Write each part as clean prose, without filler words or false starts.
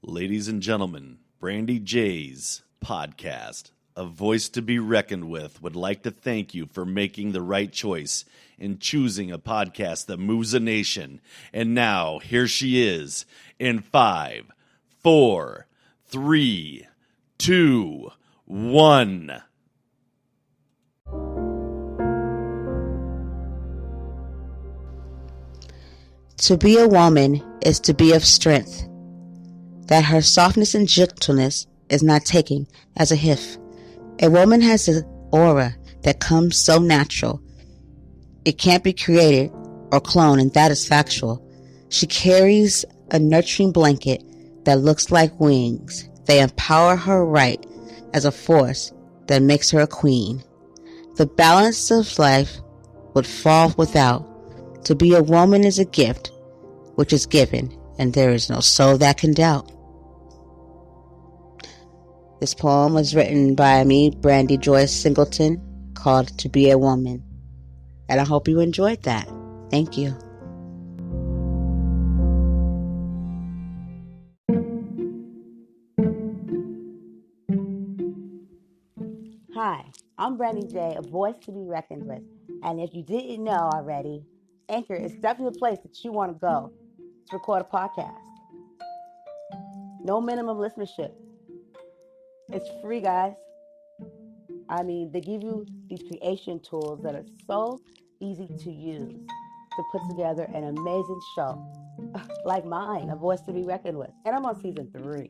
Ladies and gentlemen, Brandy J's podcast, A Voice to be Reckoned With, would like to thank you for making the right choice in choosing a podcast that moves a nation. And now, here she is in 5, 4, 3, 2, 1. To be a woman is to be of strength, that her softness and gentleness is not taken as a hif. A woman has an aura that comes so natural. It can't be created or cloned, and that is factual. She carries a nurturing blanket that looks like wings. They empower her right as a force that makes her a queen. The balance of life would fall without. To be a woman is a gift which is given, and there is no soul that can doubt. This poem was written by me, Brandy Joyce Singleton, called To Be a Woman. And I hope you enjoyed that. Thank you. Hi, I'm Brandy J, a voice to be reckoned with. And if you didn't know already, Anchor is definitely the place that you want to go to record a podcast. No minimum listenership. It's free, guys. I mean, they give you these creation tools that are so easy to use to put together an amazing show like mine, A Voice to be Reckoned With. And I'm on season 3.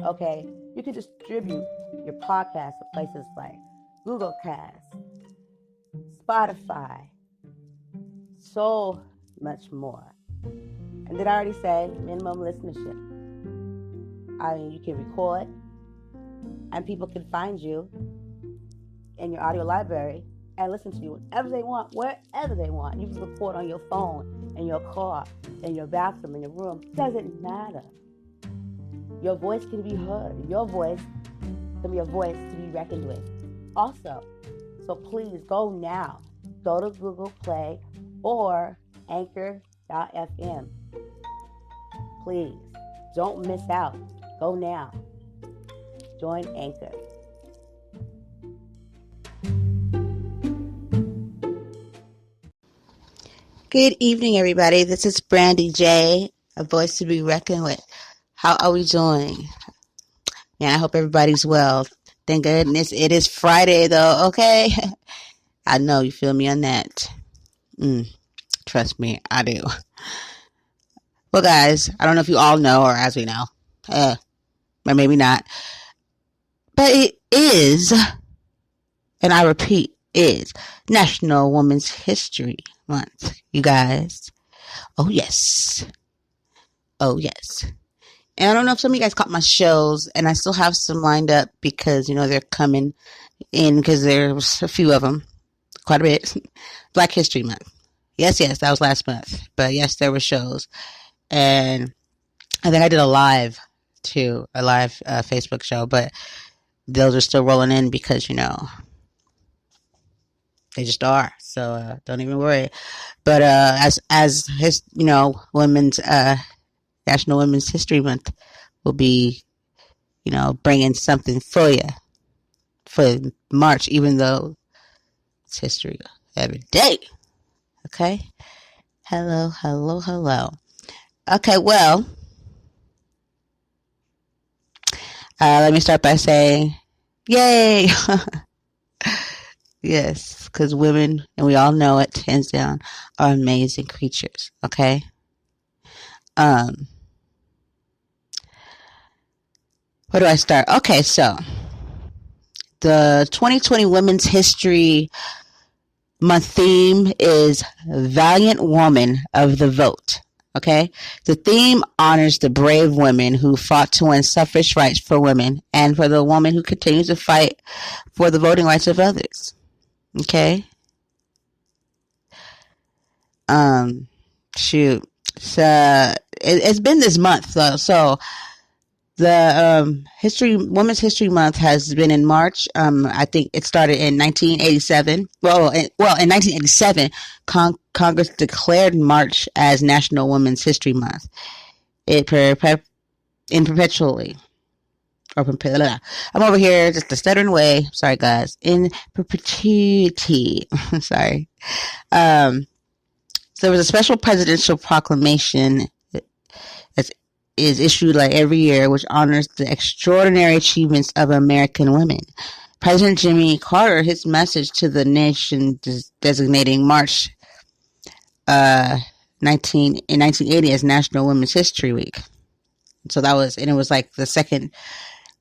Okay? You can distribute your podcast to places like Google Cast, Spotify, so much more. And did I already say minimum listenership? I mean, you can record and people can find you in your audio library and listen to you whenever they want, wherever they want. You can record on your phone, in your car, in your bathroom, in your room. It doesn't matter. Your voice can be heard. Your voice can be a voice to be reckoned with. Also, so please go now. Go to Google Play or Anchor.fm. Please, don't miss out. Go now. Join Anchor. Good evening, everybody. This is Brandy J, a voice to be reckoned with. How are we doing? Man, I hope everybody's well. Thank goodness it is Friday, though, okay? I know you feel me on that. Trust me, I do. Well, guys, I don't know if you all know or as we know, or maybe not, but it is, and I repeat, is National Women's History Month, you guys. Oh, yes. Oh, yes. And I don't know if some of you guys caught my shows, and I still have some lined up because, you know, they're coming in because there's a few of them, quite a bit. Black History Month. Yes, that was last month. But yes, there were shows. And I think I did a live, too, a live Facebook show, but those are still rolling in because, you know, they just are. So don't even worry. But as his, you know, National Women's History Month will be, you know, bringing something for you for March, even though it's history every day. Okay? Hello. Okay, well, let me start by saying, yay! Yes, because women, and we all know it, hands down, are amazing creatures, okay? Where do I start? Okay, so the 2020 Women's History Month theme is Valiant Woman of the Vote. Okay? The theme honors the brave women who fought to win suffrage rights for women and for the woman who continues to fight for the voting rights of others. Okay? Shoot. So, it's been this month, though. So, the Women's History Month has been in March. I think it started in 1987. Well, in 1987, Congress declared March as National Women's History Month. It in perpetually. I'm over here just a stuttering away. Sorry, guys. In perpetuity. Sorry. So there was a special presidential proclamation that is issued like every year, which honors the extraordinary achievements of American women. President Jimmy Carter, his message to the nation designating March 1980 as National Women's History Week. So that was, and it was like the 2nd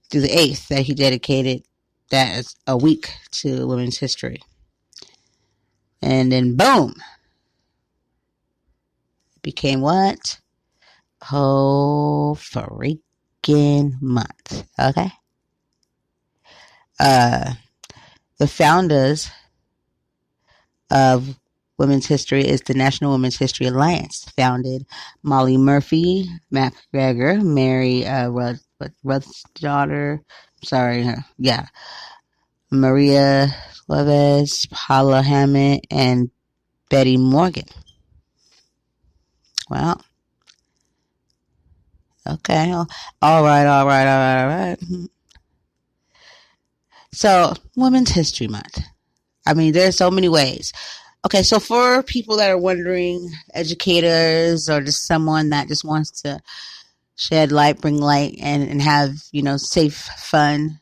through the 8th that he dedicated that as a week to women's history. And then boom, it became what? Whole freaking month. Okay. The founders of Women's History is the National Women's History Alliance, founded Molly Murphy MacGregor, Mary Ruth's daughter. Maria Leves, Paula Hammond, and Betty Morgan. Well, okay, all right. So, Women's History Month. I mean, there's so many ways. Okay, so for people that are wondering, educators or just someone that just wants to shed light, bring light, and have, safe fun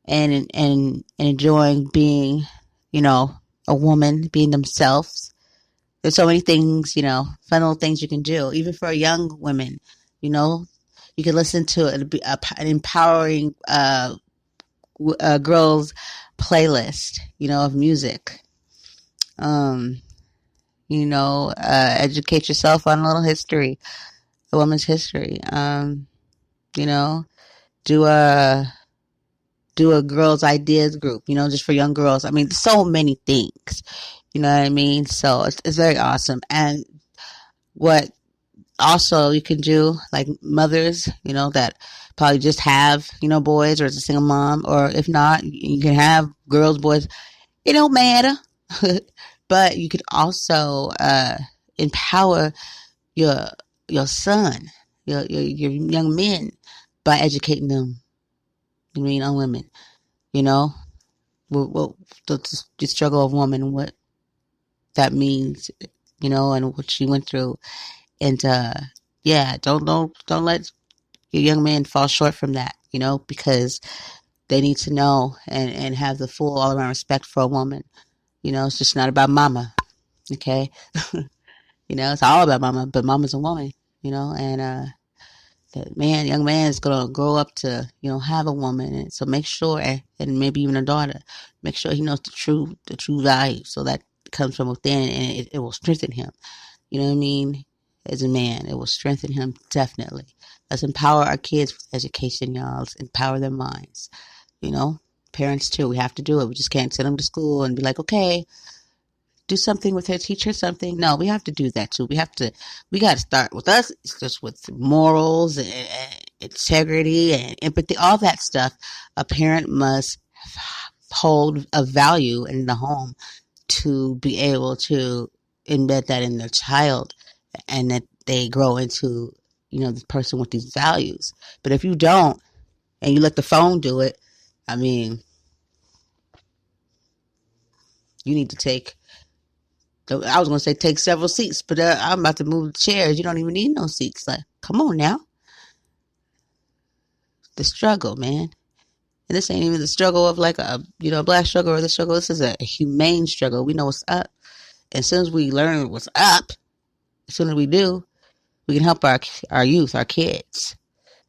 and enjoying being, a woman, being themselves. There's so many things, fun little things you can do. Even for young women, you can listen to an empowering girls playlist, of music. Educate yourself on a little history, a woman's history. Do a girls' ideas group, just for young girls. I mean, so many things, you know what I mean? So it's very awesome. And what also you can do, like mothers, that probably just have, boys, or it's a single mom, or if not, you can have girls, boys. It don't matter. But you could also empower your son, your young men, by educating them. On women, the struggle of woman and what that means, and what she went through, and don't let your young men fall short from that, because they need to know and have the full all around respect for a woman. It's just not about mama, okay? It's all about mama, but mama's a woman, and that young man is going to grow up to, have a woman. And so make sure, and maybe even a daughter, make sure he knows the true value. So that comes from within, and it will strengthen him. You know what I mean? As a man, it will strengthen him, definitely. Let's empower our kids with education, y'all. Let's empower their minds. Parents too, we have to do it. We just can't send them to school and be like, okay, do something with her, teach her something. No, we have to do that too. We got to start with us. It's just with morals and integrity and empathy, all that stuff. A parent must hold a value in the home to be able to embed that in their child, and that they grow into, the person with these values. But if you don't, and you let the phone do it, I mean, you need to take several seats, but I'm about to move the chairs. You don't even need no seats. Like, come on now. The struggle, man. And this ain't even the struggle of like a black struggle or the struggle. This is a humane struggle. We know what's up. And as soon as we learn what's up, as soon as we do, we can help our youth, our kids.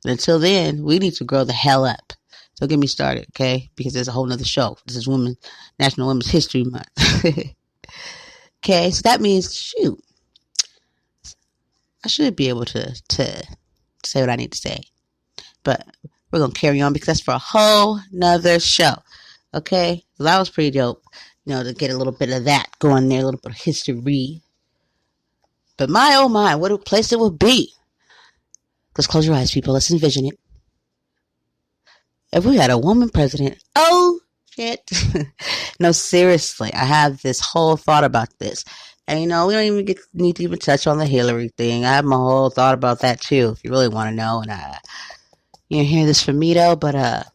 But until then, we need to grow the hell up. Don't get me started, okay? Because there's a whole nother show. This is National Women's History Month. Okay, so that means, shoot, I should be able to say what I need to say. But we're going to carry on because that's for a whole nother show. Okay? Well, that was pretty dope, to get a little bit of that going there, a little bit of history. But my, oh my, what a place it would be. Let's close your eyes, people. Let's envision it. If we had a woman president, oh, shit. No, seriously, I have this whole thought about this. And, we don't even need to even touch on the Hillary thing. I have my whole thought about that, too, if you really want to know. And You didn't hear this from me though, but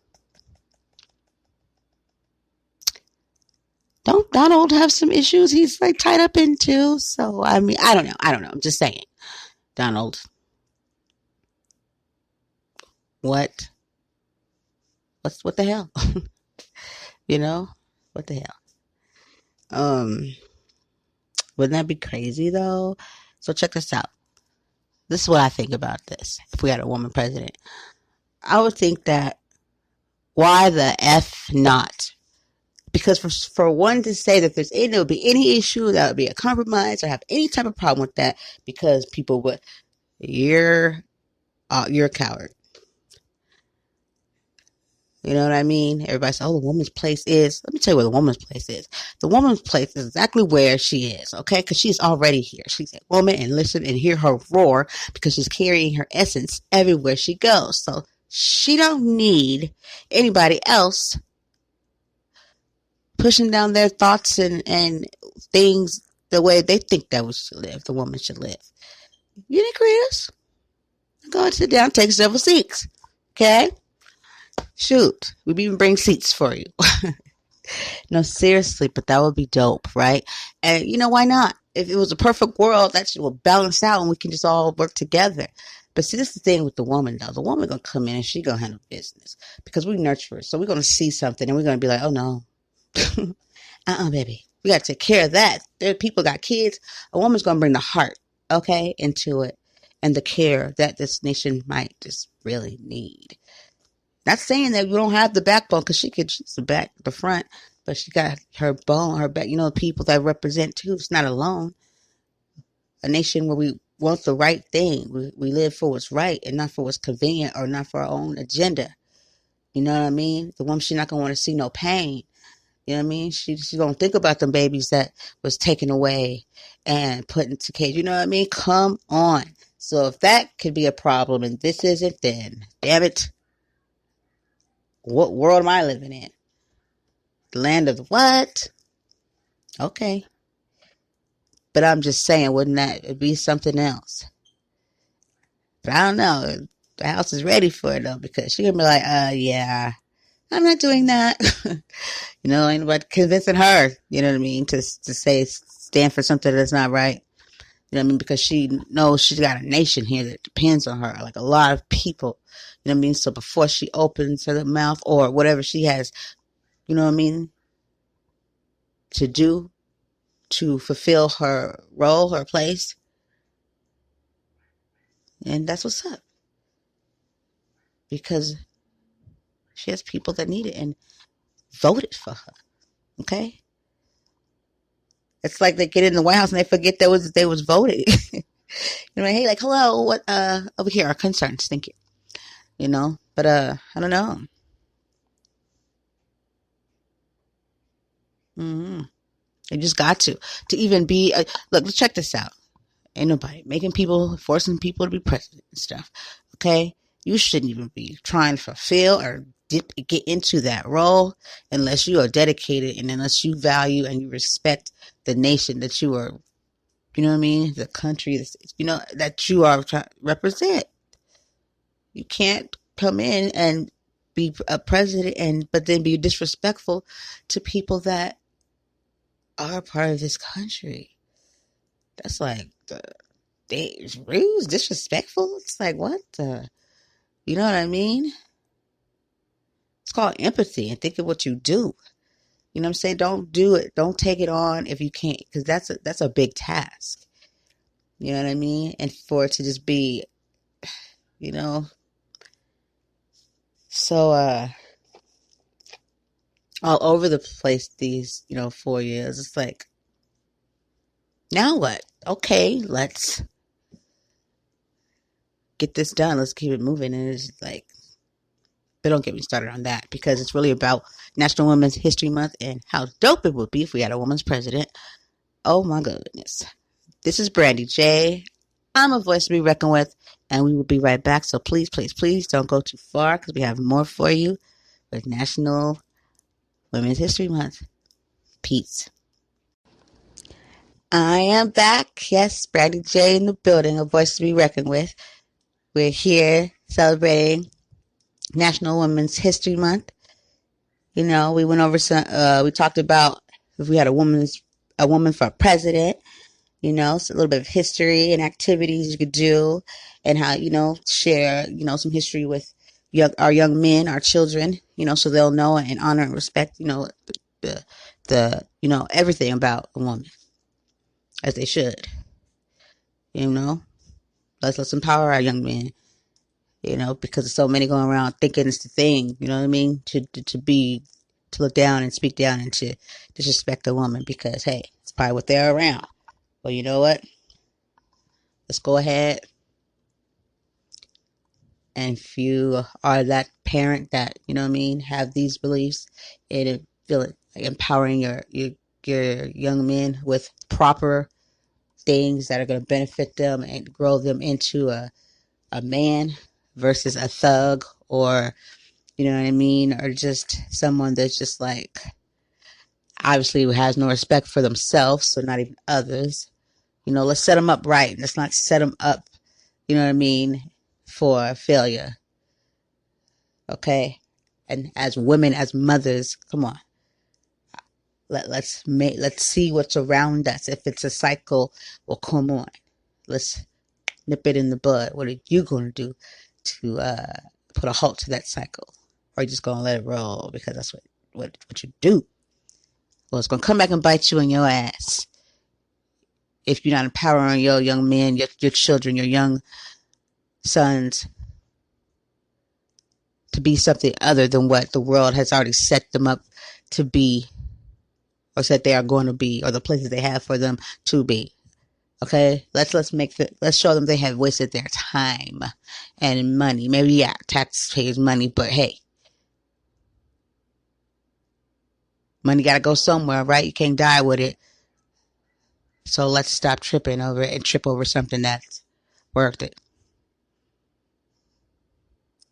don't Donald have some issues he's like tied up into? So I mean, I don't know. I'm just saying, Donald. What? What the hell? You know, what the hell? Wouldn't that be crazy though? So check this out. This is what I think about this. If we had a woman president, I would think that why the F not? Because for one to say that there would be any issue that would be a compromise or have any type of problem with that, because people would, you're a coward. You know what I mean? Everybody says, oh, the woman's place is. Let me tell you where the woman's place is. The woman's place is exactly where she is, okay? Because she's already here. She's a woman, and listen and hear her roar, because she's carrying her essence everywhere she goes. So she don't need anybody else pushing down their thoughts and things the way they think that we should live, the woman should live. You didn't create us. Go and sit down, take several seats, okay? Shoot, we even bring seats for you. No, seriously, but that would be dope, right? And you know, why not? If it was a perfect world, that shit will balance out and we can just all work together. But see, this is the thing with the woman, though. The woman gonna come in and she gonna handle business because we nurture her. So we're gonna see something and we're gonna be like, oh no, baby, we gotta take care of that. There, people got kids. A woman's gonna bring the heart, okay, into it, and the care that this nation might just really need. Not saying that we don't have the backbone, because she's the back, the front, but she got her bone, her back. You know, people that represent too. It's not alone. A nation where we want the right thing. We live for what's right and not for what's convenient or not for our own agenda. You know what I mean? The woman, she's not gonna want to see no pain. You know what I mean? She don't think about them babies that was taken away and put into cage. You know what I mean? Come on. So if that could be a problem and this isn't, then damn it. What world am I living in? The land of the what? Okay. But I'm just saying, wouldn't that be something else? But I don't know. The house is ready for it though, because she's gonna be like, yeah, I'm not doing that. You know, ain't nobody convincing her, you know what I mean, to say stand for something that's not right. You know what I mean? Because she knows she's got a nation here that depends on her, like a lot of people. You know what I mean? So before she opens her mouth or whatever she has, you know what I mean, to do to fulfill her role, her place. And that's what's up. Because she has people that need it and voted for her. Okay? It's like they get in the White House and they forget they was voted. You know, hey, like, hello, what over here, our concerns, thank you. You know? But I don't know. You just got to even be look, let's check this out. Ain't nobody forcing people to be president and stuff. Okay? You shouldn't even be trying to fulfill or get into that role unless you are dedicated and unless you value and you respect the nation that you are, you know what I mean? The country, you know, that you are trying to represent. You can't come in and be a president but then be disrespectful to people that are a part of this country. That's like rude, disrespectful. It's like, what the, you know what I mean? It's called empathy and think of what you do. You know what I'm saying? Don't do it. Don't take it on if you can't, because that's a big task. You know what I mean? And for it to just be, you know, so all over the place these, 4 years. It's like, now what? Okay, let's get this done. Let's keep it moving. And it's like, but don't get me started on that, because it's really about National Women's History Month and how dope it would be if we had a woman's president. Oh my goodness. This is Brandy J. I'm a voice to be reckoned with, and we will be right back. So please, please, please don't go too far, because we have more for you with National Women's History Month. Peace. I am back. Yes, Brandy J in the building, a voice to be reckoned with. We're here celebrating National Women's History Month. You know, we went over some. We talked about if we had a woman for president. You know, so a little bit of history and activities you could do, and how share some history with our young men, our children. You know, so they'll know and honor and respect. The everything about a woman as they should. You know, let's empower our young men. You know, because there's so many going around thinking it's the thing. You know what I mean? To look down and speak down and to disrespect a woman because hey, it's probably what they're around. Well, you know what? Let's go ahead. And if you are that parent that, you know what I mean, have these beliefs and feel it like empowering your young men with proper things that are going to benefit them and grow them into a man versus a thug or, you know what I mean, or just someone that's just like, obviously has no respect for themselves, so not even others. You know, let's set them up right. Let's not set them up, you know what I mean, for failure. Okay? And as women, as mothers, come on. Let's see what's around us. If it's a cycle, well, come on. Let's nip it in the bud. What are you going to do to put a halt to that cycle? Or are you just going to let it roll because that's what you do? Well, it's going to come back and bite you in your ass. If you're not empowering your young men, your children, your young sons to be something other than what the world has already set them up to be, or said they are going to be, or the places they have for them to be. Okay, let's show them they have wasted their time and money. Maybe taxpayers' money, but hey, money got to go somewhere, right? You can't die with it. So let's stop tripping over it and trip over something that's worth it.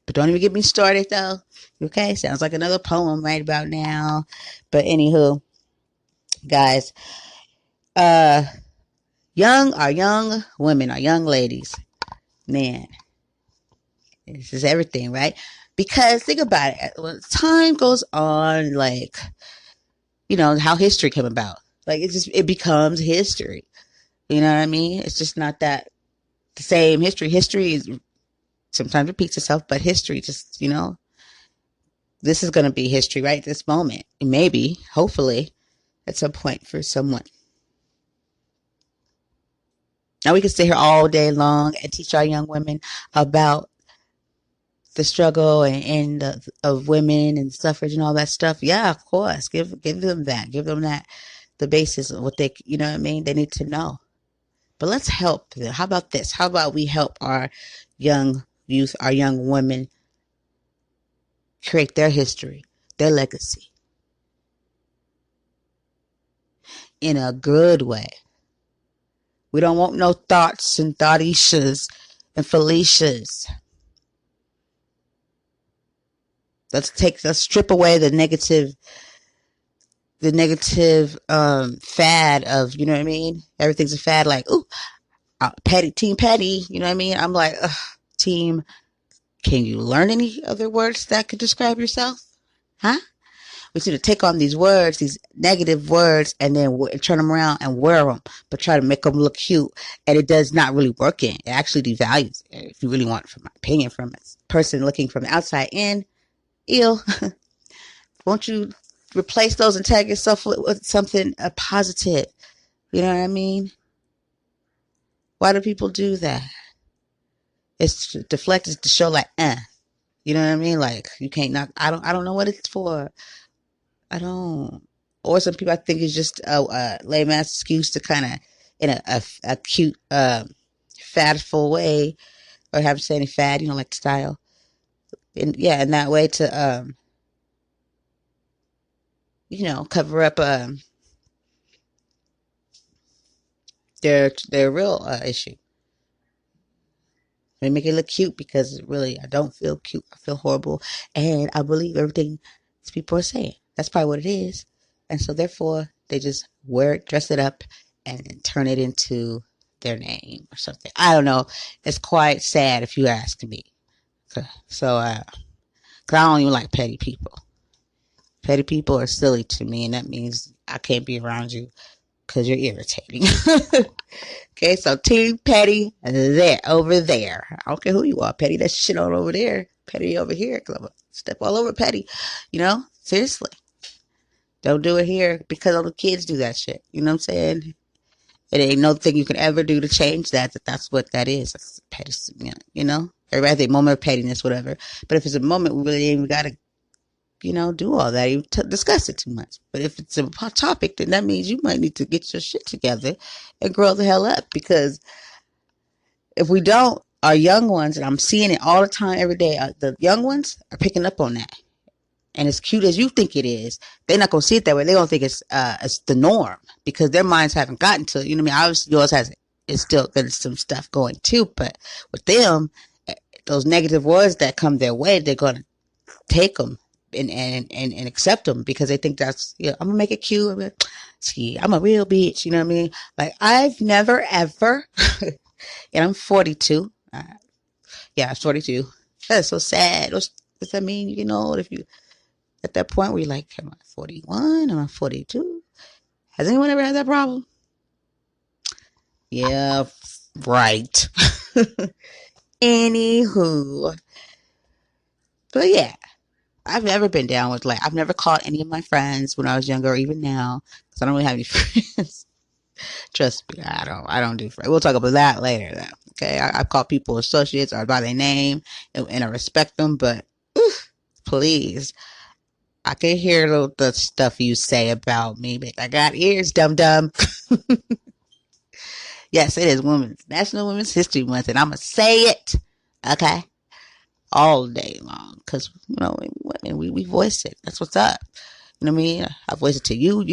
But don't even get me started though. Okay, sounds like another poem right about now. But anywho, guys, our young women, our young ladies, man, this is everything, right? Because think about it, when time goes on, like, you know, how history came about. Like it becomes history. You know what I mean? It's just not that the same history. History is sometimes repeats itself, but history just, you know, this is going to be history right this moment. Maybe, hopefully, at some point for someone. Now we can stay here all day long and teach our young women about the struggle of women and suffrage and all that stuff. Yeah, of course. Give them that. Give them that, the basis of what they, you know what I mean? They need to know. But let's help them. How about this? How about we help our young youth, our young women create their history, their legacy in a good way. We don't want no thoughts and thoughtishas and Felicias. Let's strip away the negative fad of, you know what I mean? Everything's a fad, like, ooh, team petty, you know what I mean? I'm like, team, can you learn any other words that could describe yourself? Huh? We need to take on these words, these negative words, and then turn them around and wear them, but try to make them look cute. And it does not really work in. It actually devalues it, if you really want, from my opinion, from a person looking from the outside in. Ew. Won't you replace those and tag yourself with something positive? You know what I mean? Why do people do that? It's to deflect, it's to show like, you know what I mean? Like, you can't knock. I don't know what it's for. I don't. Or some people, I think, it's just a lame ass excuse to kind of, in a cute, fadful way, or have to say any fad, you know, like style. And yeah, in that way to, you know, cover up their real issue. They make it look cute because really I don't feel cute. I feel horrible, and I believe everything these people are saying. That's probably what it is, and so therefore they just wear it, dress it up, and turn it into their name or something. I don't know. It's quite sad if you ask me. So Because I don't even like petty people. Petty people are silly to me, and that means I can't be around you because you're irritating. Okay, so Team Petty there, over there. I don't care who you are. Petty, that shit on over there. Petty over here. Cause I'm gonna step all over Petty. You know? Seriously. Don't do it here because all the kids do that shit. You know what I'm saying? It ain't no thing you can ever do to change that. That's what that is. That's petty. You know? Everybody has a moment of pettiness, whatever. But if it's a moment, we really ain't got to, do all that. You discuss it too much. But if it's a topic, then that means you might need to get your shit together and grow the hell up. Because if we don't, our young ones, and I'm seeing it all the time, every day, the young ones are picking up on that. And as cute as you think it is, they're not going to see it that way. They're going to think it's the norm because their minds haven't gotten to it. You know what I mean? Obviously, yours has it. It's still got some stuff going too. But with them, those negative words that come their way, they're going to take them and accept them because they think that's, I'm going to make it cute. I'm a real bitch. You know what I mean? Like, I've never, ever, and I'm 42. I'm 42. That's so sad. Does that mean, if you, at that point where you're like, am I 41? Am I 42? Has anyone ever had that problem? Yeah, right. Anywho. But yeah, I've never been down with, I've never called any of my friends when I was younger or even now because I don't really have any friends. Trust me, I don't do friends. We'll talk about that later though. Okay, I call people associates or by their name and I respect them, but please. I can hear the stuff you say about me, but I got ears, dum-dum. Yes, it is National Women's History Month, and I'm going to say it, okay, all day long, because, women, we voice it. That's what's up. You know what I mean? I voice it to you,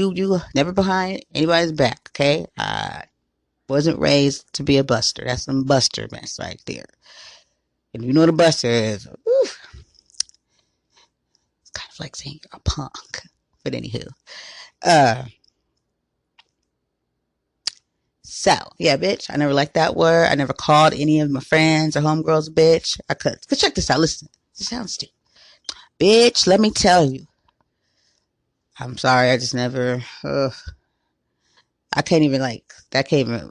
never behind anybody's back, okay? I wasn't raised to be a buster. That's some buster mess right there. And you know what a buster is. Oof. It's kind of like saying you're a punk. But anywho. So, yeah, bitch, I never liked that word. I never called any of my friends or homegirls bitch. I could. But check this out. Listen. This sounds stupid. Bitch, let me tell you. I'm sorry. I just never. I can't even, that can't even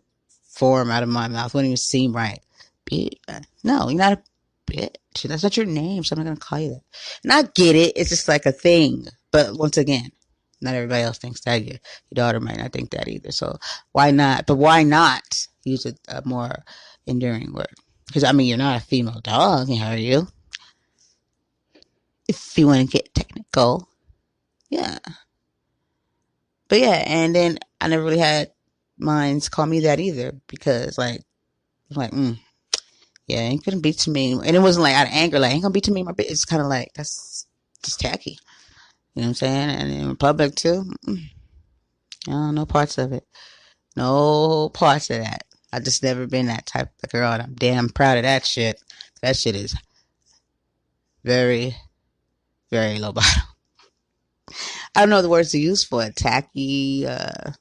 form out of my mouth. It wouldn't even seem right. Bitch. No, you're not a bitch. That's not your name, so I'm not going to call you that. And I get it. It's just like a thing. But once again, not everybody else thinks that. Your daughter might not think that either. So why not? But why not use a more enduring word? Because, you're not a female dog, are you? If you want to get technical. Yeah. But yeah, and then I never really had minds call me that either. Because, yeah, ain't gonna be to me. And it wasn't out of anger, ain't gonna be to me. It's kind of that's just tacky. You know what I'm saying? And in public too. No parts of it. No parts of that. I just never been that type of girl, and I'm damn proud of that shit. That shit is very, very low bottom. I don't know the words to use for it. Tacky. I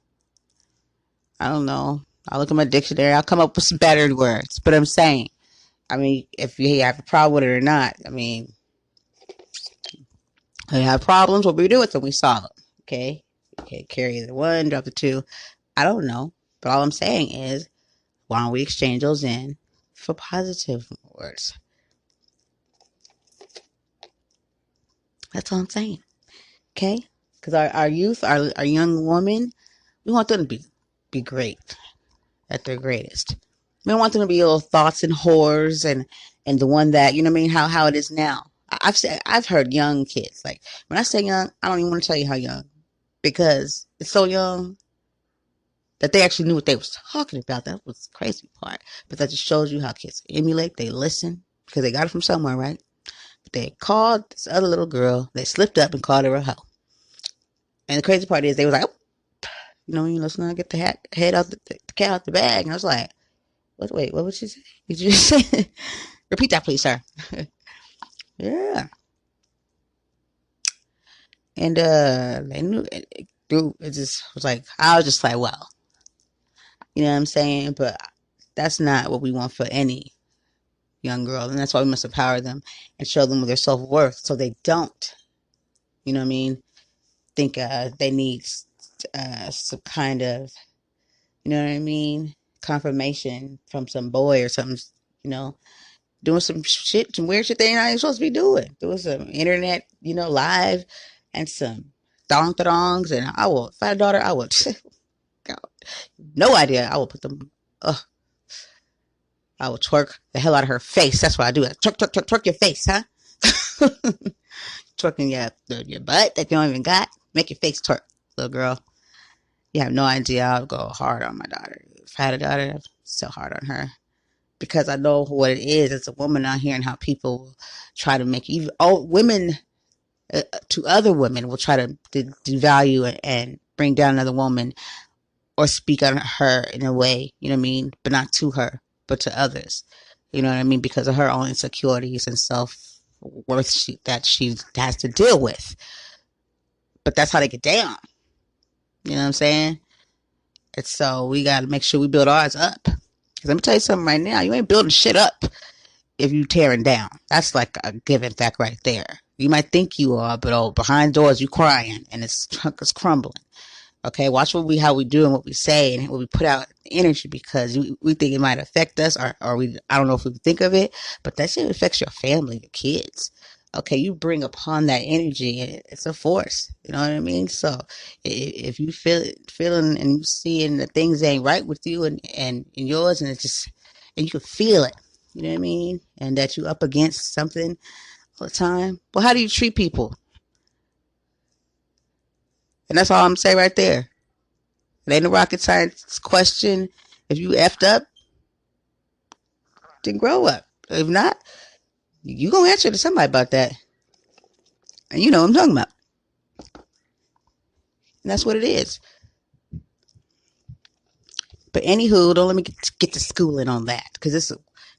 don't know. I'll look at my dictionary. I'll come up with some better words. But I'm saying, if you have a problem with it or not, we have problems. What we do with them, we solve them. Okay? Carry the one, drop the two. I don't know. But all I'm saying is, why don't we exchange those in for positive words? That's all I'm saying. Okay? Because our youth, our young women, we want them to be great at their greatest. We don't want them to be little thoughts and whores and the one that, how it is now. I've heard young kids, when I say young, I don't even want to tell you how young, because it's so young that they actually knew what they was talking about. That was the crazy part. But that just shows you how kids emulate, they listen, because they got it from somewhere, right? But they called this other little girl, they slipped up and called her a hoe. And the crazy part is they was like, let's not get the head out the cat out the bag. And I was like, wait, what would she say? Did you say? Repeat that, please, sir. Yeah. And they knew it just was I was just like, well, you know what I'm saying? But that's not what we want for any young girls. And that's why we must empower them and show them their self-worth so they don't, you know what I mean, think they need some kind of, you know what I mean, confirmation from some boy or something, you know, doing some shit, some weird shit they ain't supposed to be doing. Doing some internet, you know, live and some thongs. And I will, if I had a daughter, I would, no idea. I will put them, I will twerk the hell out of her face. That's why I do it. Twerk your face, huh? Twerking your butt that you don't even got. Make your face twerk, little girl. You have no idea. I'll go hard on my daughter. If I had a daughter, I'd so hard on her. Because I know what it is as a woman out here and how people try to make you, women to other women will try to devalue and bring down another woman or speak on her in a way, you know what I mean? But not to her, but to others. You know what I mean? Because of her own insecurities and self-worth that she has to deal with. But that's how they get down. You know what I'm saying? And so we got to make sure we build ours up. Because let me tell you something right now. You ain't building shit up if you tearing down. That's like a given fact right there. You might think you are, but behind doors you crying and it's crumbling. Okay, watch how we do and what we say and what we put out energy, because we think it might affect us, or I don't know if we think of it, but that shit affects your family, your kids. Okay, you bring upon that energy, and it's a force. You know what I mean? So if you feeling and you seeing that things ain't right with you and yours, and you can feel it. You know what I mean? And that you up against something all the time. Well, how do you treat people? And that's all I'm saying right there. It ain't a rocket science question. If you effed up, then grow up. If not, you gonna answer to somebody about that. And you know what I'm talking about. And that's what it is. But anywho, don't let me get to schooling on that, because it's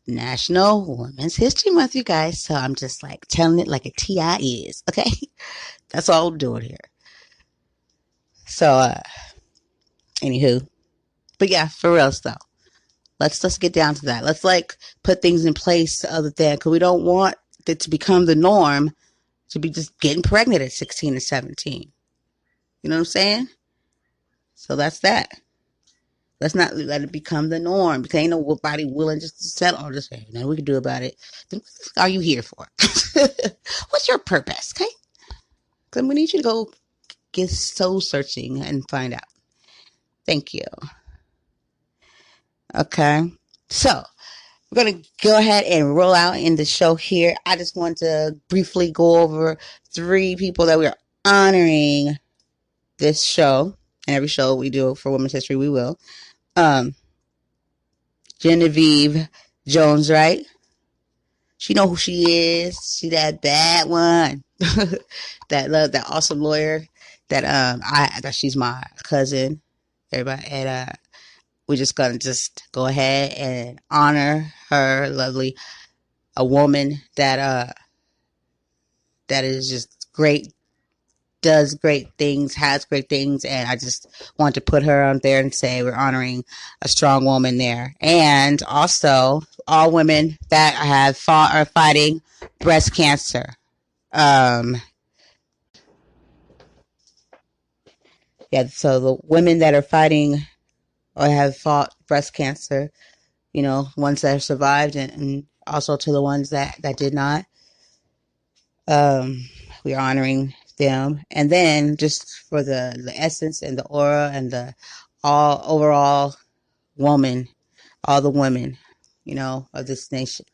National Women's History Month, you guys. So I'm just like telling it like a TI is. Okay? That's all I'm doing here. So, anywho. But yeah, for real though. Let's get down to that. Let's like put things in place other than, because we don't want it to become the norm to be just getting pregnant at 16 and 17. You know what I'm saying? So that's that. Let's not let it become the norm, because ain't nobody willing just to settle or just say, nothing we can do about it. Then what are you here for? What's your purpose? Okay? Because we need you to go get soul searching and find out. Thank you. Okay. So we're going to go ahead and roll out in the show here. I just want to briefly go over 3 people that we are honoring this show. And every show we do for Women's History, we will. Genevieve Jones, right? She know who she is. She that bad one. that awesome lawyer. That she's my cousin. Everybody, and we're just gonna go ahead and honor her, lovely, a woman that is just great, does great things, has great things, and I just want to put her on there and say we're honoring a strong woman there. And also all women that have fought or fighting breast cancer. So the women that are fighting or have fought breast cancer, you know, ones that have survived, and also to the ones that did not. We are honoring them. And then just for the essence and the aura and the all overall woman, all the women, you know, of this nation,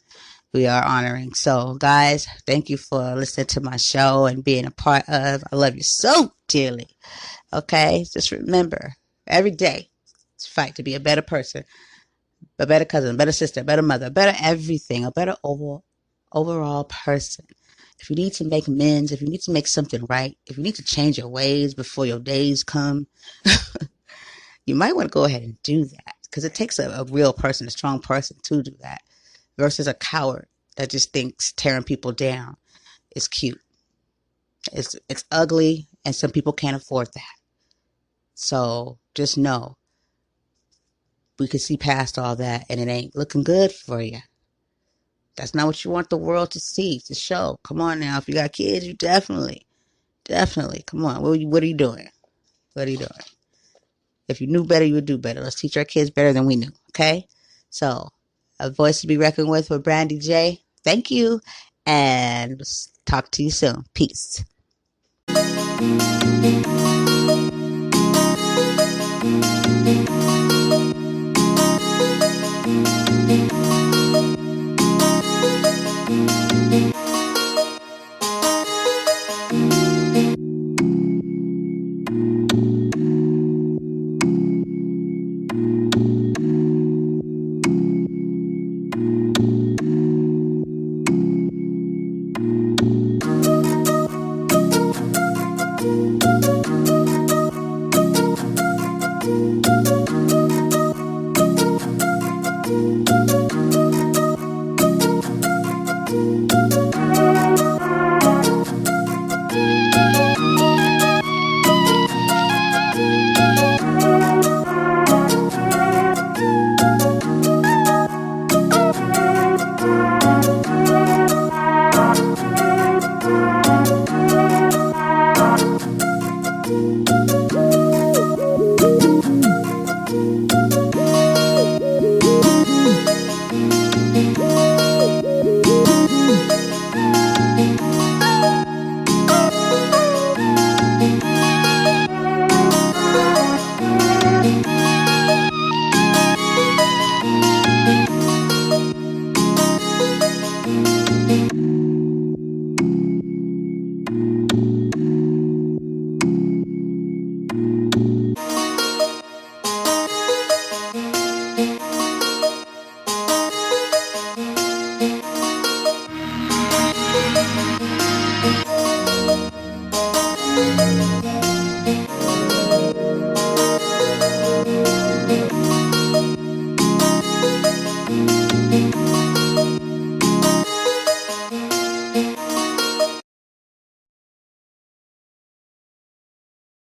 we are honoring. So guys, thank you for listening to my show and being a part of. I love you so dearly. Okay, just remember, every day, fight to be a better person, a better cousin, a better sister, a better mother, a better everything, a better overall person. If you need to make amends, if you need to make something right, if you need to change your ways before your days come, you might want to go ahead and do that, because it takes a real person, a strong person to do that, versus a coward that just thinks tearing people down is cute. It's ugly, and some people can't afford that. So just know, we can see past all that, and it ain't looking good for you. That's not what you want the world to see, to show. Come on now. If you got kids, you definitely, come on. What are you doing? What are you doing? If you knew better, you would do better. Let's teach our kids better than we knew. Okay? So, a voice to be reckoned with Brandy J. Thank you. And talk to you soon. Peace.